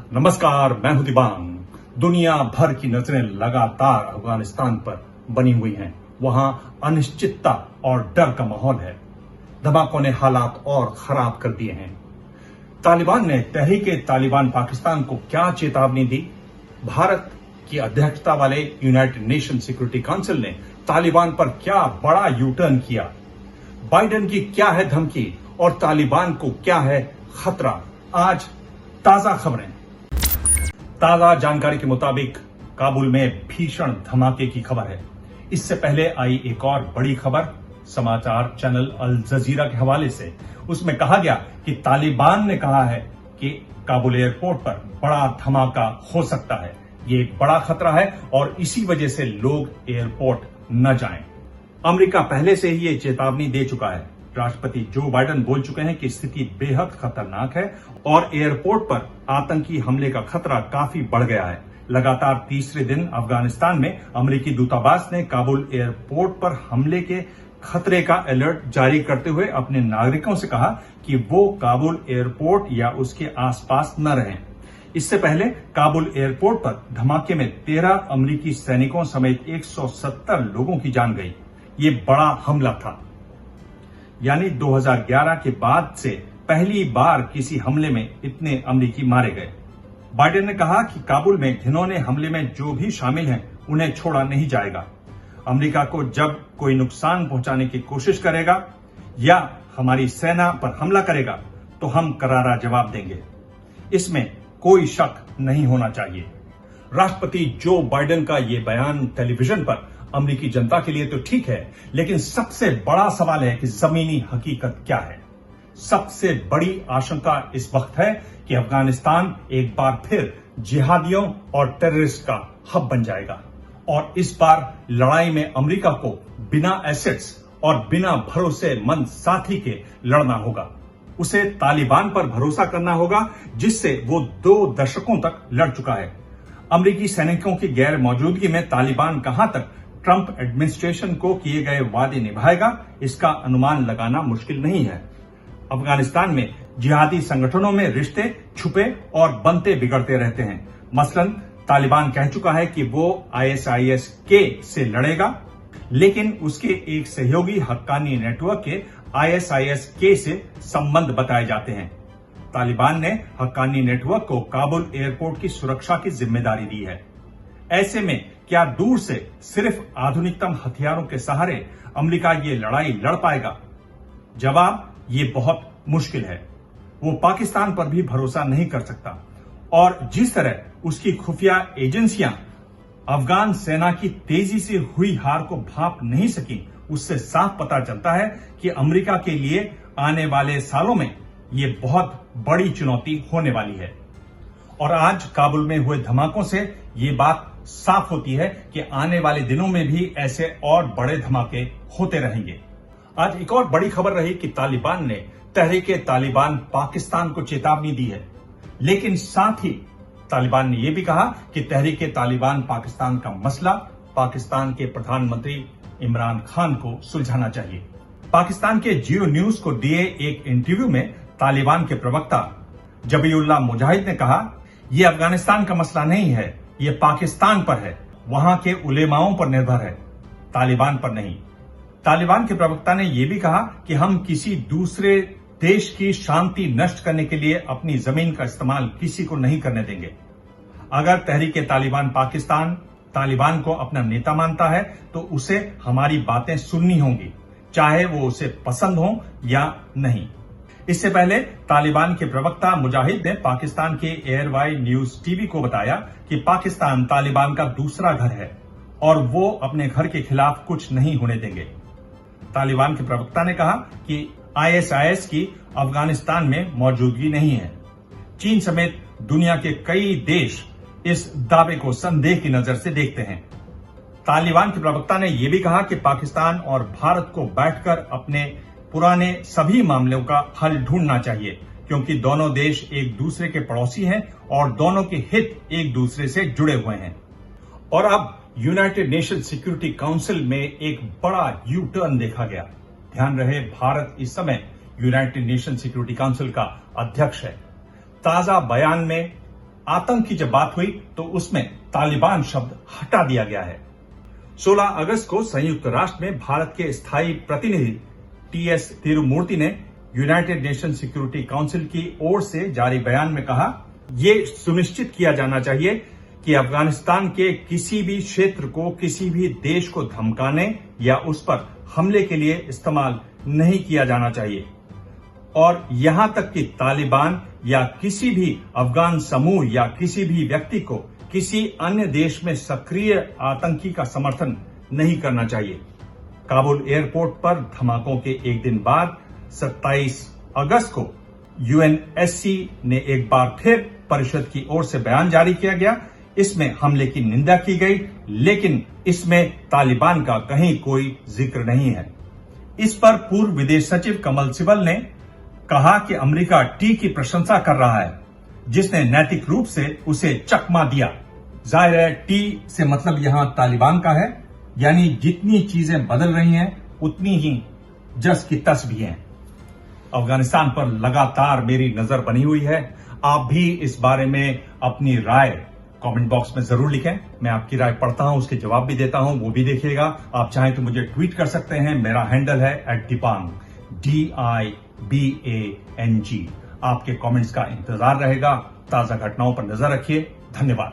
नमस्कार, मैं हूं दिबांग। दुनिया भर की नजरें लगातार अफगानिस्तान पर बनी हुई हैं। वहां अनिश्चितता और डर का माहौल है। धमाकों ने हालात और खराब कर दिए हैं। तालिबान ने तहरीक-ए-तालिबान पाकिस्तान को क्या चेतावनी दी? भारत की अध्यक्षता वाले यूनाइटेड नेशन सिक्योरिटी काउंसिल ने तालिबान पर क्या बड़ा यू टर्न किया? बाइडेन की क्या है धमकी और तालिबान को क्या है खतरा? आज ताजा खबरें। ताजा जानकारी के मुताबिक काबुल में भीषण धमाके की खबर है। इससे पहले आई एक और बड़ी खबर समाचार चैनल अल जजीरा के हवाले से। उसमें कहा गया कि तालिबान ने कहा है कि काबुल एयरपोर्ट पर बड़ा धमाका हो सकता है। ये एक बड़ा खतरा है और इसी वजह से लोग एयरपोर्ट न जाएं। अमेरिका पहले से ही ये चेतावनी दे चुका है। राष्ट्रपति जो बाइडेन बोल चुके हैं कि स्थिति बेहद खतरनाक है और एयरपोर्ट पर आतंकी हमले का खतरा काफी बढ़ गया है। लगातार तीसरे दिन अफगानिस्तान में अमेरिकी दूतावास ने काबुल एयरपोर्ट पर हमले के खतरे का अलर्ट जारी करते हुए अपने नागरिकों से कहा कि वो काबुल एयरपोर्ट या उसके आसपास न रहें। इससे पहले काबुल एयरपोर्ट पर धमाके में 13 अमेरिकी सैनिकों समेत 170 लोगों की जान गई। ये बड़ा हमला था, यानी 2011 के बाद से पहली बार किसी हमले में इतने अमेरिकी मारे गए। बाइडेन ने कहा कि काबुल में घिनौने हमले में जो भी शामिल हैं उन्हें छोड़ा नहीं जाएगा। अमेरिका को जब कोई नुकसान पहुंचाने की कोशिश करेगा या हमारी सेना पर हमला करेगा तो हम करारा जवाब देंगे। इसमें कोई शक नहीं होना चाहिए। राष्ट्रपति जो बाइडेन का ये बयान टेलीविजन पर अमेरिकी जनता के लिए तो ठीक है, लेकिन सबसे बड़ा सवाल है कि जमीनी हकीकत क्या है। सबसे बड़ी आशंका इस वक्त है कि अफगानिस्तान एक बार फिर जिहादियों और टेररिस्ट का हब बन जाएगा और इस बार लड़ाई में अमेरिका को बिना एसेट्स और बिना भरोसेमंद साथी के लड़ना होगा। उसे तालिबान पर भरोसा करना होगा जिससे वो 2 दशकों तक लड़ चुका है। अमेरिकी सैनिकों की गैर मौजूदगी में तालिबान कहां तक ट्रंप एडमिनिस्ट्रेशन को किए गए वादे निभाएगा, इसका अनुमान लगाना मुश्किल नहीं है। अफगानिस्तान में जिहादी संगठनों में रिश्ते छुपे और बनते बिगड़ते रहते हैं। मसलन तालिबान कह चुका है कि वो ISIS-K से लड़ेगा, लेकिन उसके एक सहयोगी हक्कानी नेटवर्क के ISIS-K से संबंध बताए जाते हैं। तालिबान ने हक्कानी नेटवर्क को काबुल एयरपोर्ट की सुरक्षा की जिम्मेदारी दी है। ऐसे में क्या दूर से सिर्फ आधुनिकतम हथियारों के सहारे अमेरिका ये लड़ाई लड़ पाएगा? जवाब ये बहुत मुश्किल है। वो पाकिस्तान पर भी भरोसा नहीं कर सकता और जिस तरह उसकी खुफिया एजेंसियां अफगान सेना की तेजी से हुई हार को भांप नहीं सकी, उससे साफ पता चलता है कि अमेरिका के लिए आने वाले सालों में ये बहुत बड़ी चुनौती होने वाली है। और आज काबुल में हुए धमाकों से ये बात साफ होती है कि आने वाले दिनों में भी ऐसे और बड़े धमाके होते रहेंगे। आज एक और बड़ी खबर रही कि तालिबान ने तहरीक-ए-तालिबान पाकिस्तान को चेतावनी दी है, लेकिन साथ ही तालिबान ने यह भी कहा कि तहरीक-ए-तालिबान पाकिस्तान का मसला पाकिस्तान के प्रधानमंत्री इमरान खान को सुलझाना चाहिए। पाकिस्तान के जियो न्यूज को दिए एक इंटरव्यू में तालिबान के प्रवक्ता जबीउल्लाह मुजाहिद ने कहा, यह अफगानिस्तान का मसला नहीं है, ये पाकिस्तान पर है, वहां के उलेमाओं पर निर्भर है, तालिबान पर नहीं। तालिबान के प्रवक्ता ने यह भी कहा कि हम किसी दूसरे देश की शांति नष्ट करने के लिए अपनी जमीन का इस्तेमाल किसी को नहीं करने देंगे। अगर तहरीक-ए-तालिबान पाकिस्तान तालिबान को अपना नेता मानता है तो उसे हमारी बातें सुननी होंगी, चाहे वो उसे पसंद हो या नहीं। इससे पहले तालिबान के प्रवक्ता मुजाहिद ने पाकिस्तान के एयरवाई न्यूज टीवी को बताया कि पाकिस्तान तालिबान का दूसरा घर है और वो अपने घर के खिलाफ कुछ नहीं होने देंगे। तालिबान के प्रवक्ता ने कहा कि ISIS की अफगानिस्तान में मौजूदगी नहीं है। चीन समेत दुनिया के कई देश इस दावे को संदेह की नजर से देखते हैं। तालिबान के प्रवक्ता ने यह भी कहा कि पाकिस्तान और भारत को बैठकर अपने पुराने सभी मामलों का हल ढूंढना चाहिए, क्योंकि दोनों देश एक दूसरे के पड़ोसी हैं और दोनों के हित एक दूसरे से जुड़े हुए हैं। और अब यूनाइटेड नेशन सिक्योरिटी काउंसिल में एक बड़ा यू टर्न देखा गया। ध्यान रहे, भारत इस समय यूनाइटेड नेशन सिक्योरिटी काउंसिल का अध्यक्ष है। ताजा बयान में आतंक की जब बात हुई तो उसमें तालिबान शब्द हटा दिया गया है। 16 अगस्त को संयुक्त राष्ट्र में भारत के स्थायी प्रतिनिधि टीएस तिरुमूर्ति ने यूनाइटेड नेशन सिक्योरिटी काउंसिल की ओर से जारी बयान में कहा, ये सुनिश्चित किया जाना चाहिए कि अफगानिस्तान के किसी भी क्षेत्र को किसी भी देश को धमकाने या उस पर हमले के लिए इस्तेमाल नहीं किया जाना चाहिए और यहां तक कि तालिबान या किसी भी अफगान समूह या किसी भी व्यक्ति को किसी अन्य देश में सक्रिय आतंकी का समर्थन नहीं करना चाहिए। काबुल एयरपोर्ट पर धमाकों के एक दिन बाद 27 अगस्त को यूएनएससी ने एक बार फिर परिषद की ओर से बयान जारी किया गया। इसमें हमले की निंदा की गई, लेकिन इसमें तालिबान का कहीं कोई जिक्र नहीं है। इस पर पूर्व विदेश सचिव कमल सिब्बल ने कहा कि अमेरिका टी की प्रशंसा कर रहा है, जिसने नैतिक रूप से उसे चकमा दिया। जाहिर है टी से मतलब यहां तालिबान का है, यानी जितनी चीजें बदल रही हैं उतनी ही जस की तस भी हैं। अफगानिस्तान पर लगातार मेरी नजर बनी हुई है। आप भी इस बारे में अपनी राय कमेंट बॉक्स में जरूर लिखें। मैं आपकी राय पढ़ता हूं, उसके जवाब भी देता हूं, वो भी देखिएगा। आप चाहें तो मुझे ट्वीट कर सकते हैं। मेरा हैंडल है @dibang DIBANG। आपके कमेंट्स का इंतजार रहेगा। ताजा घटनाओं पर नजर रखिए। धन्यवाद।